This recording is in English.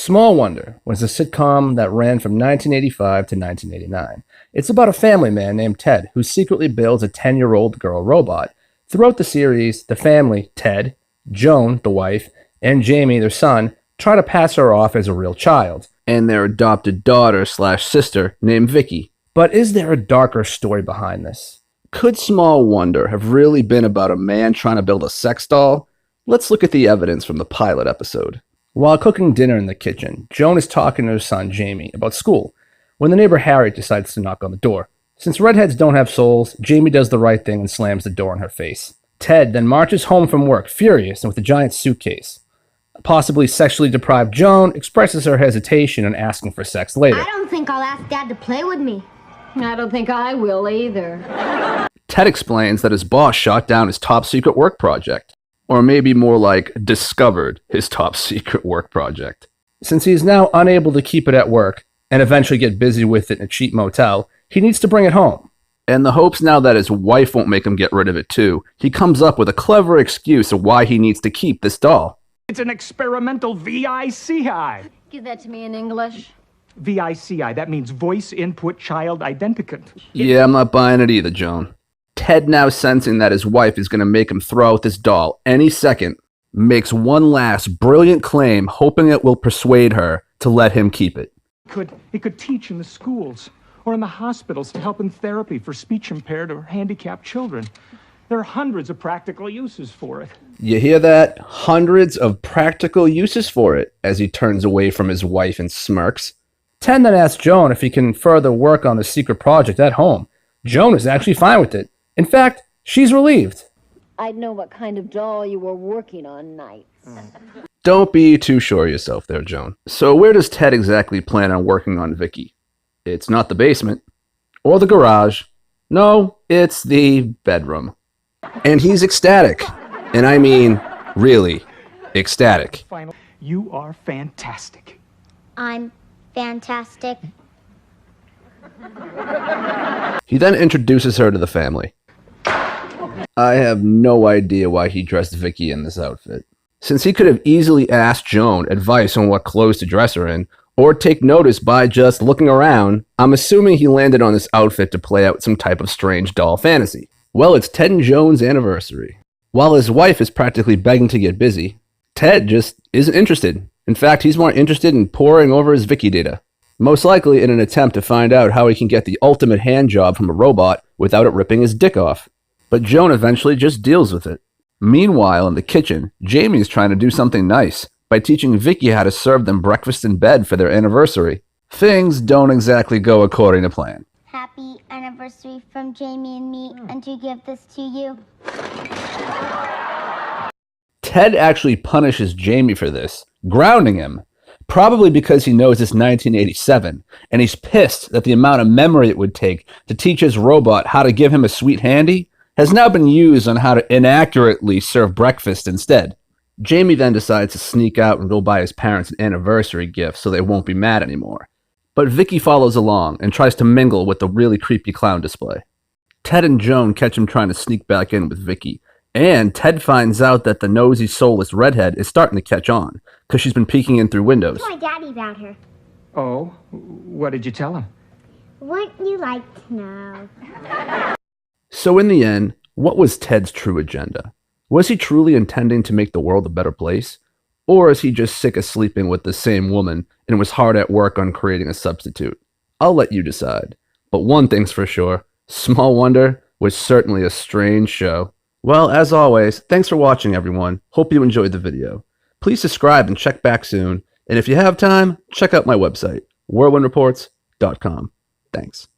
Small Wonder was a sitcom that ran from 1985 to 1989. It's about a family man named Ted who secretly builds a 10-year-old girl robot. Throughout the series, the family, Ted, Joan, the wife, and Jamie, their son, try to pass her off as a real child. And their adopted daughter/sister named Vicky. But is there a darker story behind this? Could Small Wonder have really been about a man trying to build a sex doll? Let's look at the evidence from the pilot episode. While cooking dinner in the kitchen, Joan is talking to her son Jamie about school when the neighbor Harry decides to knock on the door. Since redheads don't have souls, Jamie does the right thing and slams the door in her face. Ted then marches home from work, furious and with a giant suitcase. Possibly sexually deprived Joan expresses her hesitation in asking for sex later. I don't think I'll ask Dad to play with me. I don't think I will either. Ted explains that his boss shot down his top secret work project. Or maybe more like discovered his top secret work project. Since he is now unable to keep it at work and eventually get busy with it in a cheap motel, he needs to bring it home. And the hopes now that his wife won't make him get rid of it too, he comes up with a clever excuse of why he needs to keep this doll. It's an experimental VICI. Give that to me in English. VICI, that means Voice Input Child Identicant. Yeah, I'm not buying it either, Joan. Ted, now sensing that his wife is going to make him throw out this doll any second, makes one last brilliant claim, hoping it will persuade her to let him keep it. It could teach in the schools or in the hospitals to help in therapy for speech-impaired or handicapped children. There are hundreds of practical uses for it. You hear that? Hundreds of practical uses for it, as he turns away from his wife and smirks. Ted then asks Joan if he can further work on the secret project at home. Joan is actually fine with it. In fact, she's relieved. I'd know what kind of doll you were working on nights. Don't be too sure of yourself there, Joan. So where does Ted exactly plan on working on Vicky? It's not the basement. Or the garage. No, it's the bedroom. And he's ecstatic. And I mean, really ecstatic. You are fantastic. I'm fantastic. He then introduces her to the family. I have no idea why he dressed Vicky in this outfit. Since he could have easily asked Joan advice on what clothes to dress her in, or take notice by just looking around, I'm assuming he landed on this outfit to play out some type of strange doll fantasy. Well, it's Ted and Joan's anniversary. While his wife is practically begging to get busy, Ted just isn't interested. In fact, he's more interested in poring over his Vicky data. Most likely in an attempt to find out how he can get the ultimate hand job from a robot without it ripping his dick off. But Joan eventually just deals with it. Meanwhile, in the kitchen, Jamie is trying to do something nice by teaching Vicky how to serve them breakfast in bed for their anniversary. Things don't exactly go according to plan. Happy anniversary from Jamie and me, and to give this to you. Ted actually punishes Jamie for this, grounding him. Probably because he knows it's 1987, and he's pissed that the amount of memory it would take to teach his robot how to give him a sweet handy has now been used on how to inaccurately serve breakfast instead. Jamie then decides to sneak out and go buy his parents an anniversary gift so they won't be mad anymore. But Vicky follows along and tries to mingle with the really creepy clown display. Ted and Joan catch him trying to sneak back in with Vicky, and Ted finds out that the nosy, soulless redhead is starting to catch on, because she's been peeking in through windows. Tell my daddy about her. Oh? What did you tell him? Wouldn't you like to know? So in the end, what was Ted's true agenda? Was he truly intending to make the world a better place? Or is he just sick of sleeping with the same woman and was hard at work on creating a substitute? I'll let you decide. But one thing's for sure, Small Wonder was certainly a strange show. Well, as always, thanks for watching, everyone. Hope you enjoyed the video. Please subscribe and check back soon. And if you have time, check out my website, whirlwindreports.com. Thanks.